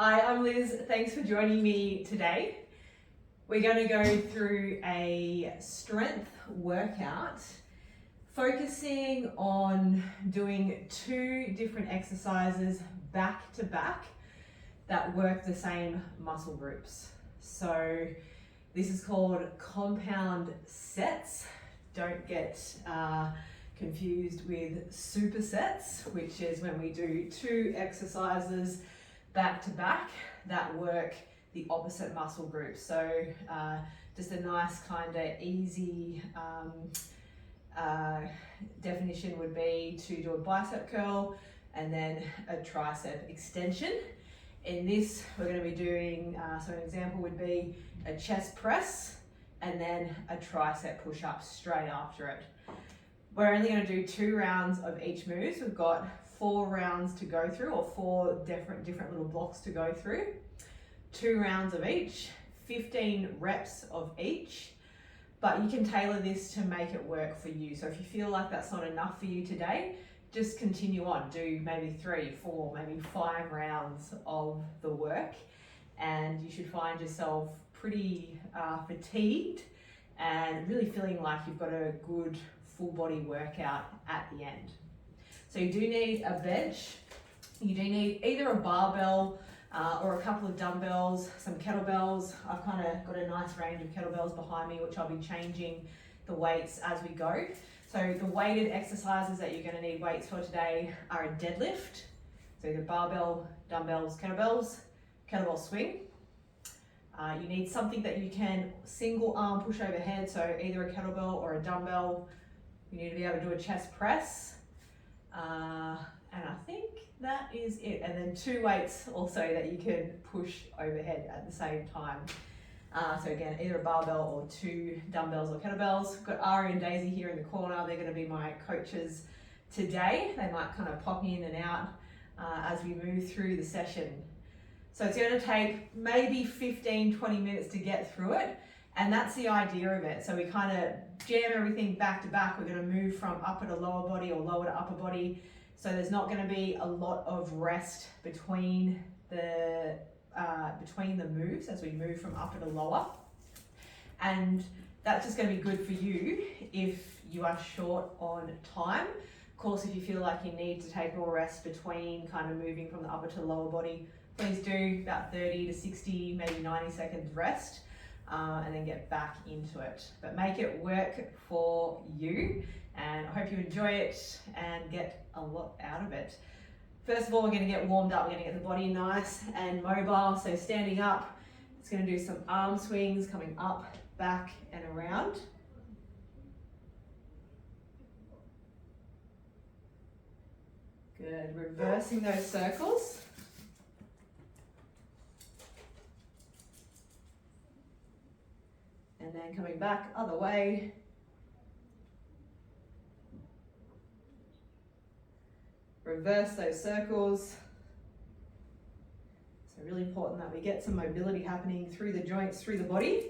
Hi, I'm Liz. Thanks for joining me today. We're going to go through a strength workout focusing on doing 2 different exercises back to back that work the same muscle groups. So this is called compound sets. Don't get confused with supersets, which is when we do 2 exercises back to back that work the opposite muscle group. So just a nice kind of easy definition would be to do a bicep curl and then a tricep extension. In this, we're going to be doing, so an example would be a chest press and then a tricep push-up straight after it. We're only going to do 2 rounds of each move. So we've got 4 rounds to go through, or 4 different little blocks to go through. 2 rounds of each, 15 reps of each, but you can tailor this to make it work for you. So if you feel like that's not enough for you today, just continue on. Do maybe 3, 4, maybe 5 rounds of the work, and you should find yourself pretty fatigued and really feeling like you've got a good full body workout at the end. So you do need a bench. You do need either a barbell or a couple of dumbbells, some kettlebells. I've kind of got a nice range of kettlebells behind me, which I'll be changing the weights as we go. So the weighted exercises that you're going to need weights for today are a deadlift, so either barbell, dumbbells, kettlebell swing. You need something that you can single arm push overhead, so either a kettlebell or a dumbbell. You need to be able to do a chest press. And I think that is it. And then 2 weights also that you can push overhead at the same time. So again, either a barbell or 2 dumbbells or kettlebells. We've got Ari and Daisy here in the corner. They're going to be my coaches today. They might kind of pop in and out as we move through the session. So it's going to take maybe 15-20 minutes to get through it. And that's the idea of it. So we kind of jam everything back to back. We're going to move from upper to lower body or lower to upper body. So there's not going to be a lot of rest between the moves as we move from upper to lower. And that's just going to be good for you if you are short on time. Of course, if you feel like you need to take more rest between kind of moving from the upper to lower body, please do about 30 to 60, maybe 90 seconds rest. And then get back into it. But make it work for you, and I hope you enjoy it and get a lot out of it. First of all, we're going to get warmed up. We're going to get the body nice and mobile. So standing up, it's going to do some arm swings, coming up, back and around. Good, reversing those circles. And then coming back other way. Reverse those circles. So really important that we get some mobility happening through the joints, through the body.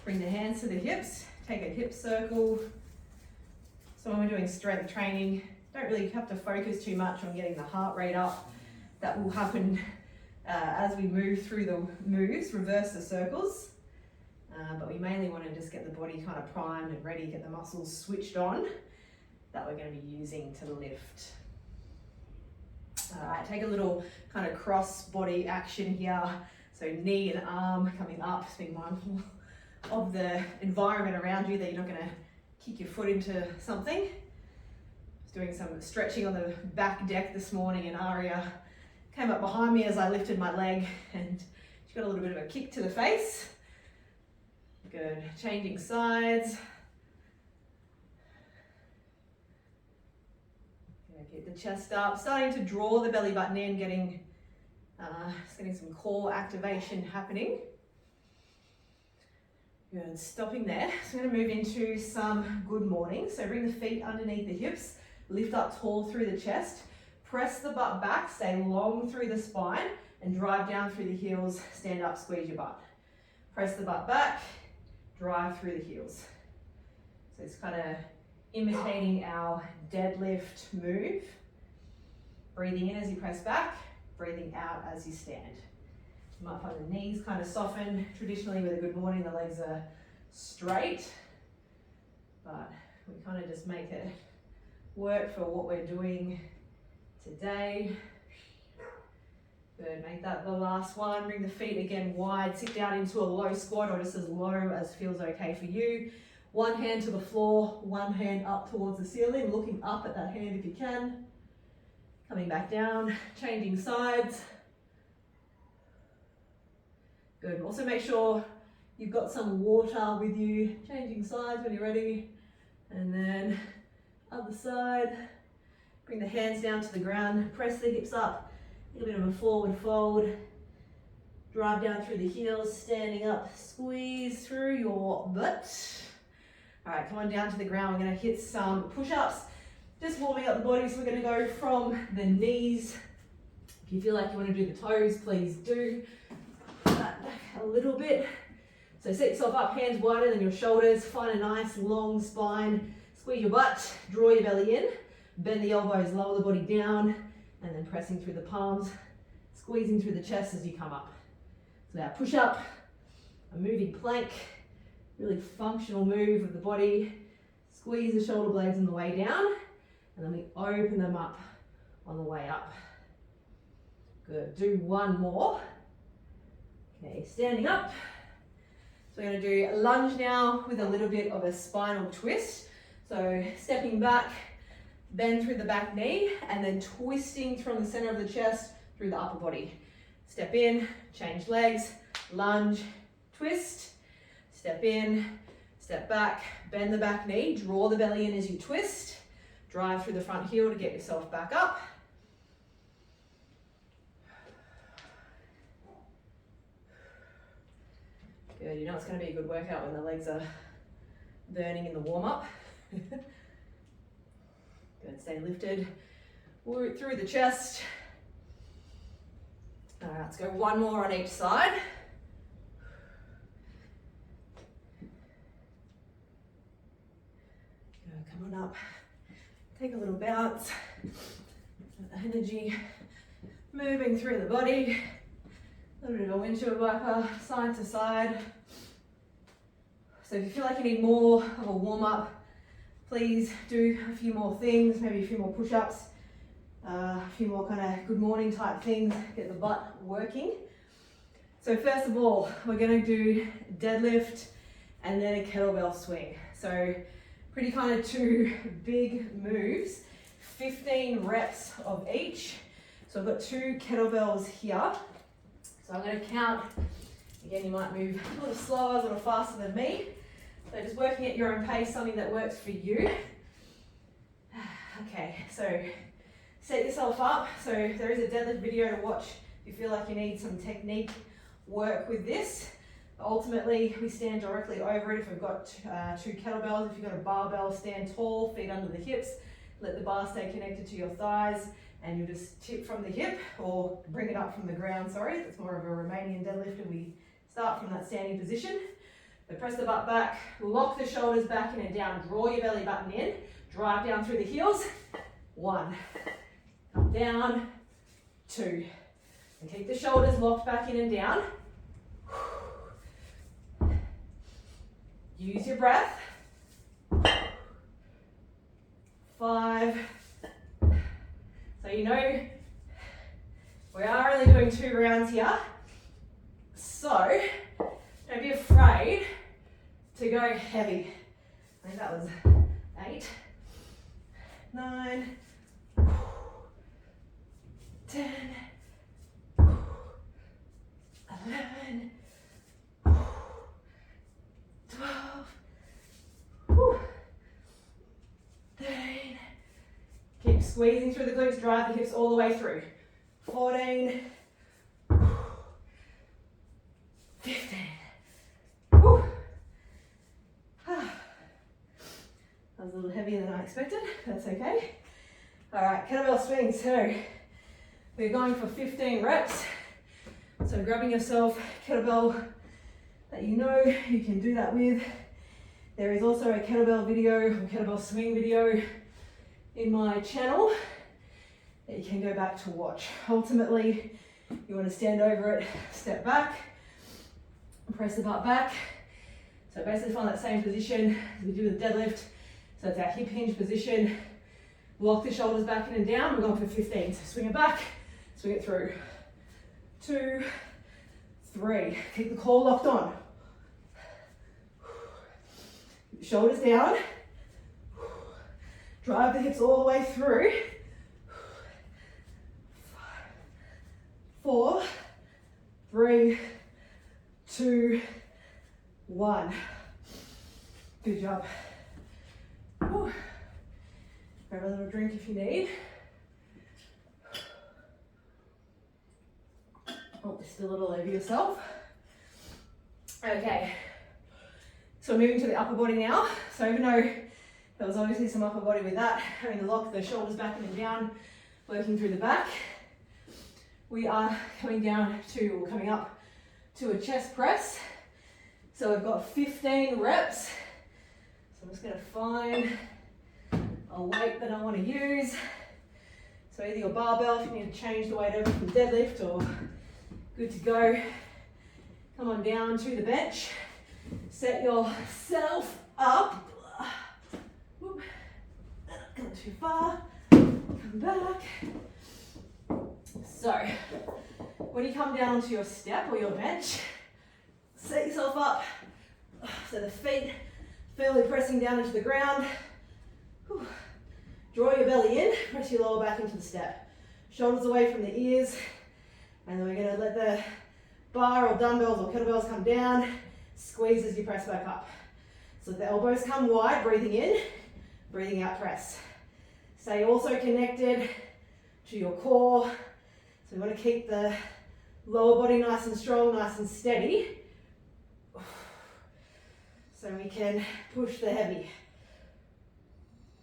Bring the hands to the hips, take a hip circle. So when we're doing strength training, don't really have to focus too much on getting the heart rate up. That will happen as we move through the moves, reverse the circles. But we mainly want to just get the body kind of primed and ready, get the muscles switched on that we're going to be using to lift. Take a little kind of cross body action here. So knee and arm coming up, just being mindful of the environment around you, that you're not going to kick your foot into something. Just doing some stretching on the back deck this morning, and Aria came up behind me as I lifted my leg and she got a little bit of a kick to the face. Good, changing sides. Keep the chest up, starting to draw the belly button in, getting some core activation happening. Good, stopping there. So I'm going to move into some good morning. So bring the feet underneath the hips, lift up tall through the chest, press the butt back, stay long through the spine, and drive down through the heels, stand up, squeeze your butt. Press the butt back, drive through the heels. So it's kind of imitating our deadlift move. Breathing in as you press back, breathing out as you stand. You might find the knees kind of soften. Traditionally with a good morning, the legs are straight, but we kind of just make it work for what we're doing today. Good, make that the last one. Bring the feet again wide, sit down into a low squat or just as low as feels okay for you. One hand to the floor, one hand up towards the ceiling, looking up at that hand if you can. Coming back down, changing sides. Good, also make sure you've got some water with you. Changing sides when you're ready. And then other side. Bring the hands down to the ground, press the hips up. A little bit of a forward fold. Drive down through the heels, standing up, squeeze through your butt. All right, come on down to the ground. We're gonna hit some push-ups. Just warming up the body, so we're gonna go from the knees. If you feel like you wanna do the toes, please do. Back a little bit. So set yourself up, hands wider than your shoulders. Find a nice long spine. Squeeze your butt, draw your belly in. Bend the elbows, lower the body down. And then pressing through the palms, squeezing through the chest as you come up. So now push up, a moving plank, really functional move of the body. Squeeze the shoulder blades on the way down, and then we open them up on the way up. Good, do one more. Okay, standing up. So we're gonna do a lunge now with a little bit of a spinal twist. So stepping back, bend through the back knee, and then twisting from the center of the chest through the upper body. Step in, change legs, lunge, twist, step in, step back, bend the back knee, draw the belly in as you twist, drive through the front heel to get yourself back up. Good, you know it's going to be a good workout when the legs are burning in the warm-up. Good, stay lifted through the chest. All right, let's go one more on each side. Good, come on up. Take a little bounce. Energy moving through the body. A little bit of a windshield wiper, side to side. So if you feel like you need more of a warm-up, please do a few more things, maybe a few more push-ups, a few more kind of good morning type things, get the butt working. So first of all, we're going to do deadlift and then a kettlebell swing. So pretty kind of two big moves, 15 reps of each. So I've got two kettlebells here. So I'm going to count, again you might move a little slower, a little faster than me. So just working at your own pace, something that works for you. Okay, so set yourself up. So there is a deadlift video to watch if you feel like you need some technique work with this. Ultimately, we stand directly over it if we've got two kettlebells. If you've got a barbell, stand tall, feet under the hips. Let the bar stay connected to your thighs, and you'll just tip from the hip or bring it up from the ground, sorry. That's more of a Romanian deadlift, and we start from that standing position. So press the butt back, lock the shoulders back in and down, draw your belly button in, drive down through the heels. 1, come down, 2. And keep the shoulders locked back in and down. Use your breath. 5. So you know, we are only doing 2 rounds here. So don't be afraid to go heavy. I think that was 8, 9, 10, 11, 12, 13. Keep squeezing through the glutes, drive the hips all the way through. 14, 15. That was a little heavier than I expected. That's okay. All right, kettlebell swings. So we're going for 15 reps. So grabbing yourself a kettlebell that you know you can do that with. There is also a kettlebell video, or kettlebell swing video in my channel. that you can go back to watch. Ultimately, you want to stand over it, step back, press the butt back. So basically find that same position as we do with the deadlift. So it's our hip hinge position. Lock the shoulders back in and down. We're going for 15. So swing it back, swing it through. 2, 3. Keep the core locked on. Shoulders down. Drive the hips all the way through. 4, 3, 2, 1. Good job. Whew. Grab a little drink if you need. Oh, spill it all over yourself. Okay. So we're moving to the upper body now. So even though there was obviously some upper body with that, having to lock the shoulders back and down, working through the back, we are coming up to a chest press. So we've got 15 reps. So I'm just going to find a weight that I want to use. So either your barbell if you need to change the weight over from deadlift, or good to go. Come on down to the bench. Set yourself up. Whoop. Not going too far. Come back. So, when you come down onto your step or your bench, set yourself up so the feet firmly pressing down into the ground. Whew. Draw your belly in, press your lower back into the step. Shoulders away from the ears, and then we're going to let the bar or dumbbells or kettlebells come down. Squeeze as you press back up. So the elbows come wide, breathing in, breathing out, press. Stay also connected to your core. So we want to keep the lower body nice and strong, nice and steady. So we can push the heavy.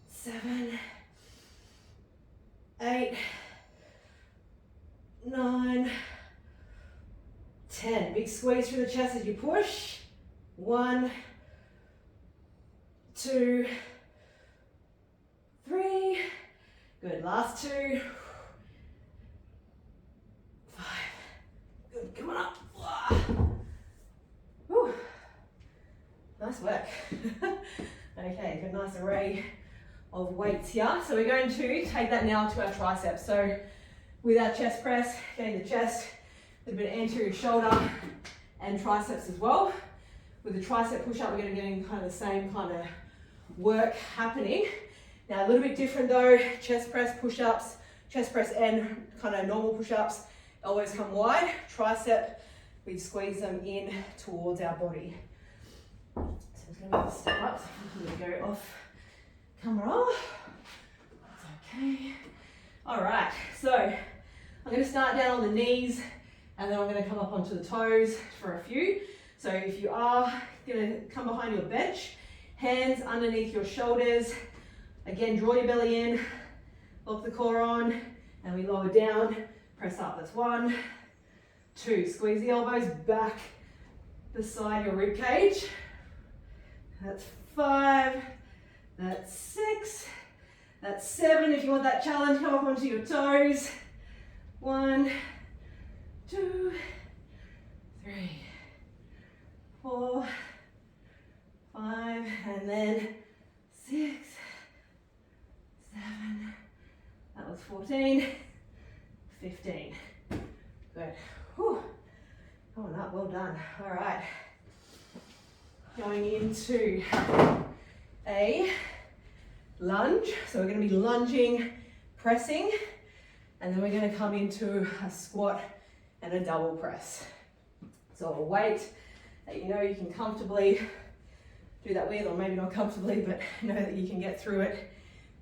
7, 8, 9, 10. Big squeeze through the chest as you push. 1, 2, 3. Good. Last 2. 5. Good. Come on up. Whew. Nice work. Okay, good, nice array of weights here. So we're going to take that now to our triceps. So with our chest press, getting the chest, a little bit of anterior shoulder and triceps as well. With the tricep push-up, we're going to get in kind of the same kind of work happening. Now a little bit different though, chest press push-ups, chest press and kind of normal push-ups, elbows come wide, tricep, we squeeze them in towards our body. So I'm going to step up, so I'm going to go off camera. That's okay. All right, so I'm going to start down on the knees and then I'm going to come up onto the toes for a few. So if you are going to come behind your bench, hands underneath your shoulders. Again, draw your belly in, lock the core on, and we lower down, press up. That's 1, 2. Squeeze the elbows back beside your rib cage. That's 5. That's 6. That's 7. If you want that challenge, come up onto your toes. 1, 2, 3, 4, 5, and then 6, 7, that was 14, 15. Good. Whew. Going up, well done. All right. Going into a lunge. So we're going to be lunging, pressing, and then we're going to come into a squat and a double press. So a weight that you know you can comfortably do that with, or maybe not comfortably, but know that you can get through it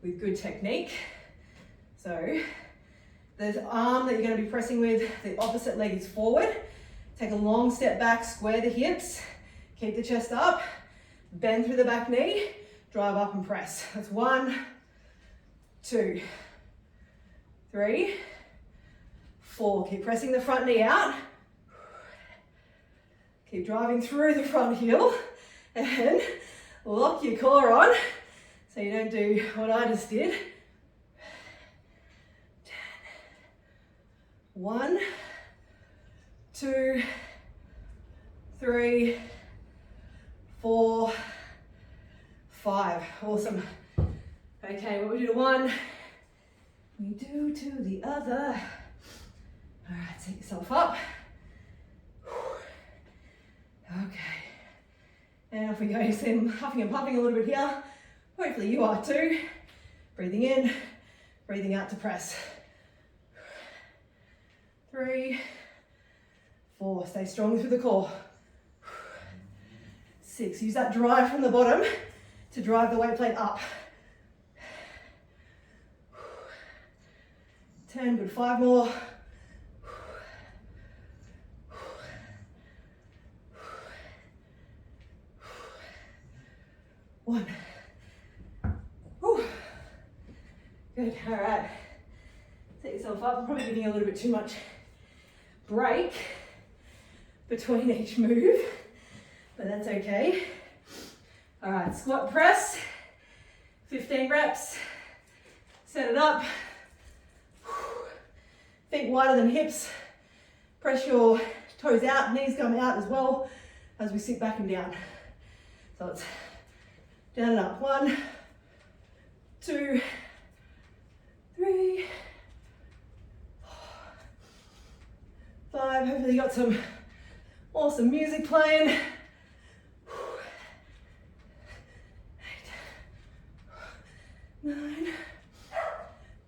with good technique. So the arm that you're going to be pressing with, the opposite leg is forward. Take a long step back, square the hips, keep the chest up, bend through the back knee, drive up and press. That's 1, 2, 3, 4. Keep pressing the front knee out. Keep driving through the front heel and lock your core on so you don't do what I just did. 10, 1, 2, 3, 4, 5. Awesome. Okay, what we do to one, we do to the other. All right, set yourself up. Okay. And off we go. You see I'm huffing and puffing a little bit here. Hopefully you are too. Breathing in, breathing out to press. 3, 4, stay strong through the core. 6, use that drive from the bottom to drive the weight plate up. 10, good, 5 more. 1. Whew. Good, all right. Set yourself up. I'm probably giving you a little bit too much break between each move, but that's okay. All right, squat press, 15 reps. Set it up. Feet wider than hips. Press your toes out, knees come out as well as we sit back and down. So it's down and up. 1, 2, 3, 4, 5. Hopefully you got some awesome music playing. 8, 9,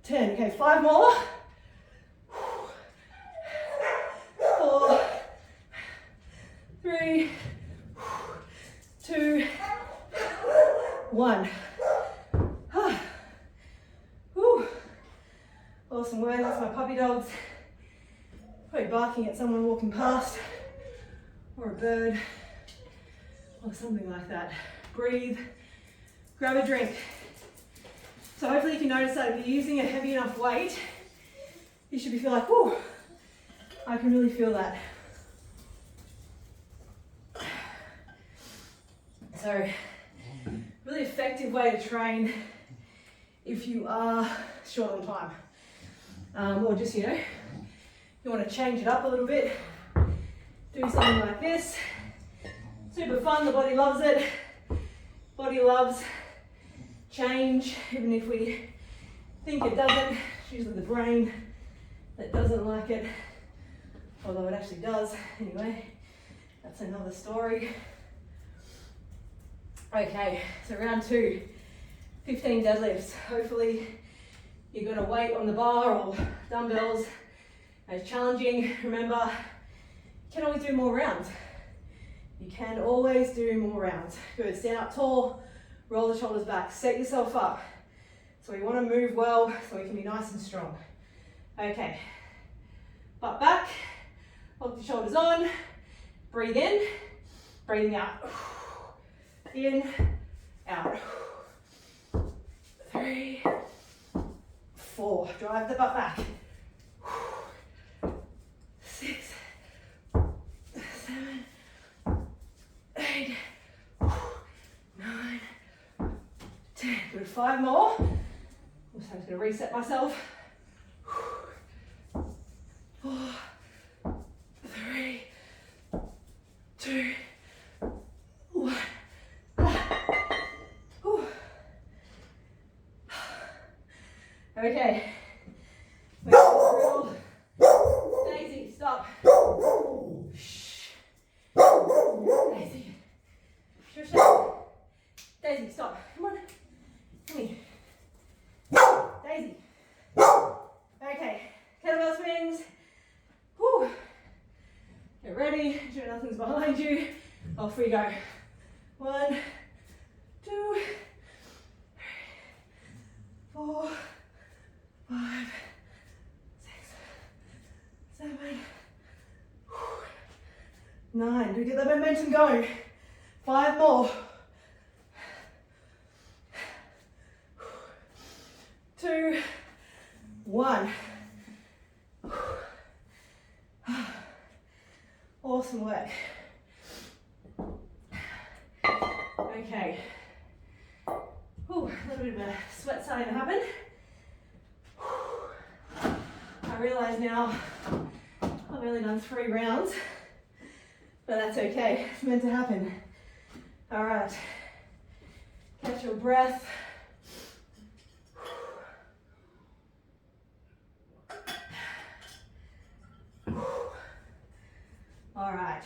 10. Okay, 5 more. 4, 3, 2, 1. Awesome work. That's my puppy dogs. Probably barking at someone walking past, or a bird, or something like that. Breathe. Grab a drink. So hopefully you can notice that if you're using a heavy enough weight, you should be feel like, whoo, I can really feel that. So, really effective way to train if you are short on time. Or just, you want to change it up a little bit. Do something like this. Super fun, the body loves it. Body loves change, even if we think it doesn't. It's usually the brain that doesn't like it, although it actually does. Anyway, that's another story. Okay, so round 2, 15 deadlifts. Hopefully you got a weight on the bar or dumbbells. It's challenging. Remember, you can always do more rounds. You can always do more rounds. Good, stand up tall, roll the shoulders back, set yourself up. So we want to move well so we can be nice and strong. Okay, butt back, lock the shoulders on, breathe in, breathing out. In, out. 3, 4, drive the butt back. 6, 7, 8, 9, 10. Good, 5 more. I'm just going to reset myself. 4, 3, 2, 1. Okay. Daisy, stop. Shh. Daisy. Shush. Daisy, stop. Come on. Come here. Daisy. Okay. Kettlebell swings. Whew. Get ready. Ensure nothing's behind you. Off we go. 1, 2, 3, 4, 5, 6, 7, 9. Do we get the momentum going? 5 more. 2, 1. Awesome work. Okay. Ooh, a little bit of a sweat starting to happen. All I realise now I've only done 3 rounds, but that's okay, it's meant to happen. All right, catch your breath. All right,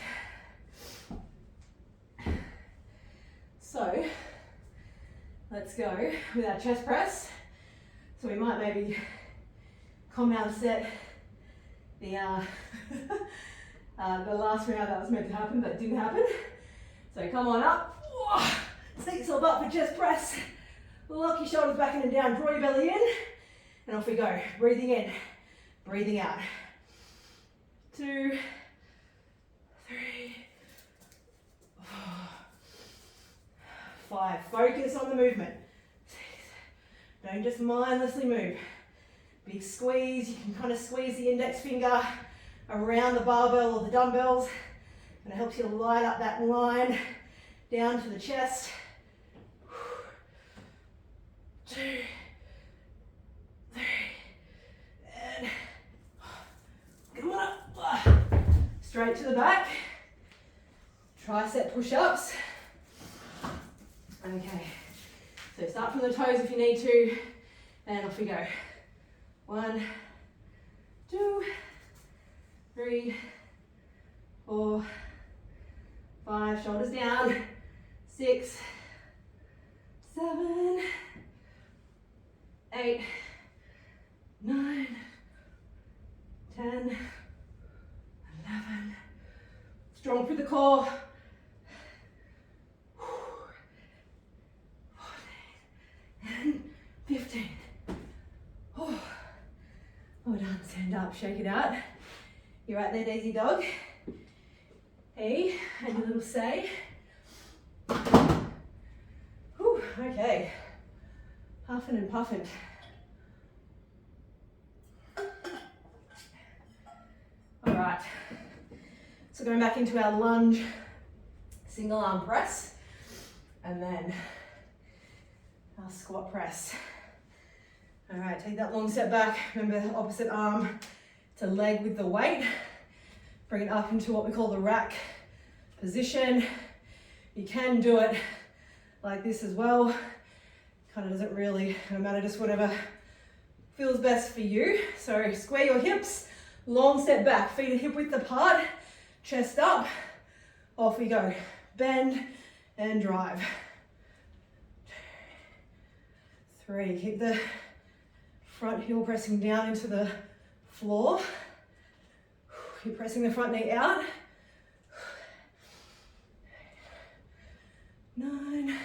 so let's go with our chest press. So we might maybe compound set the the last round that was meant to happen but didn't happen. So come on up, set yourself up for chest press, lock your shoulders back in and down, draw your belly in, and off we go. Breathing in, breathing out. 2, 3, 4, 5. Focus on the movement. 6. Don't just mindlessly move. Big squeeze. You can kind of squeeze the index finger around the barbell or the dumbbells, and it helps you light up that line down to the chest. 2, 3, and come on up. Straight to the back. Tricep push-ups. Okay, so start from the toes if you need to, and off we go. 1, 2, 3, 4, 5, shoulders down. 6, 7, 8, 9, 10, 11. Strong through the core. 14 and 15. Oh, well done. Stand up, shake it out. You're right there, Daisy Dog. Hey, and your little say. Whew, okay. Huffing and puffing. All right. So going back into our lunge, single arm press, and then our squat press. All right, take that long step back. Remember the opposite arm to leg with the weight. Bring it up into what we call the rack position. You can do it like this as well. Kind of doesn't really matter, just whatever feels best for you. So square your hips, long step back, feet are hip width apart, chest up, off we go. Bend and drive. 3, keep the front heel pressing down into the floor. Keep pressing the front knee out. 9,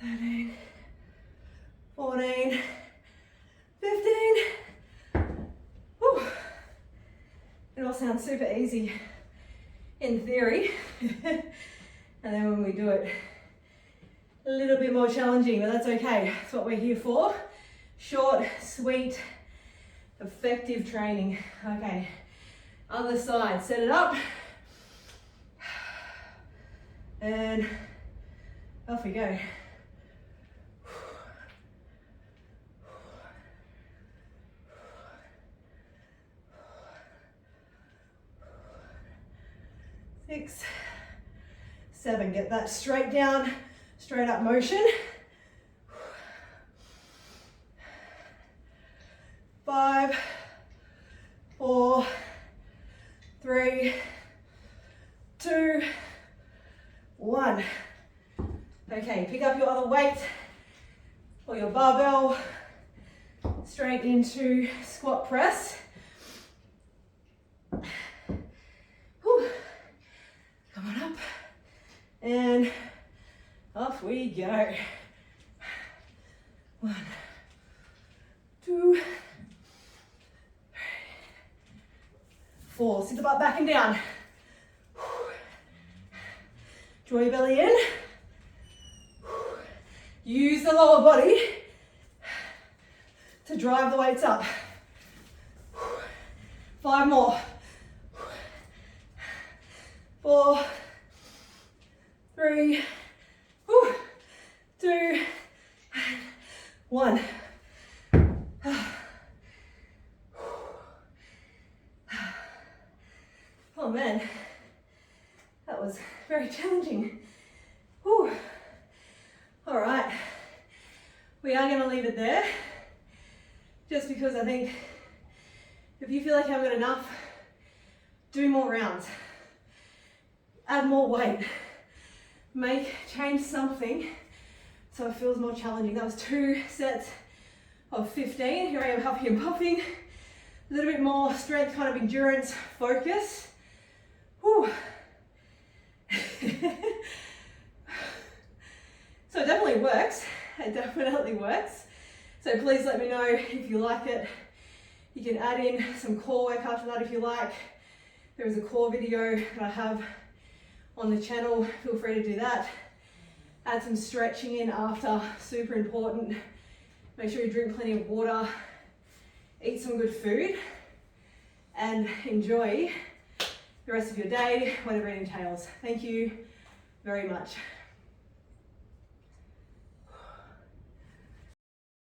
13, 14, 15. Whew. It all sounds super easy in theory. And then when we do it, a little bit more challenging, but that's okay. That's what we're here for. Short, sweet, effective training. Okay, other side, set it up. And off we go. Six, 7, get that straight down, straight up motion. 5, 4, 3, 2, 1. Okay, pick up your other weight or your barbell, straight into squat press. Whew. Come on up, and off we go. 1, 2, 4. Sit the butt back and down. Draw your belly in. Use the lower body to drive the weights up. 5 more. 4, 3, 2, 2, 1. Oh man, that was very challenging. Whew. All right, we are going to leave it there, just because I think if you feel like you haven't got enough, do more rounds, add more weight, change something so it feels more challenging. That was 2 sets of 15. Here I am huffing and puffing, a little bit more strength, kind of endurance focus. Whew. So it definitely works. It definitely works. So please let me know if you like it. You can add in some core work after that if you like. There is a core video that I have on the channel. Feel free to do that. Add some stretching in after, super important. Make sure you drink plenty of water, eat some good food, and enjoy the rest of your day, whatever it entails. Thank you very much.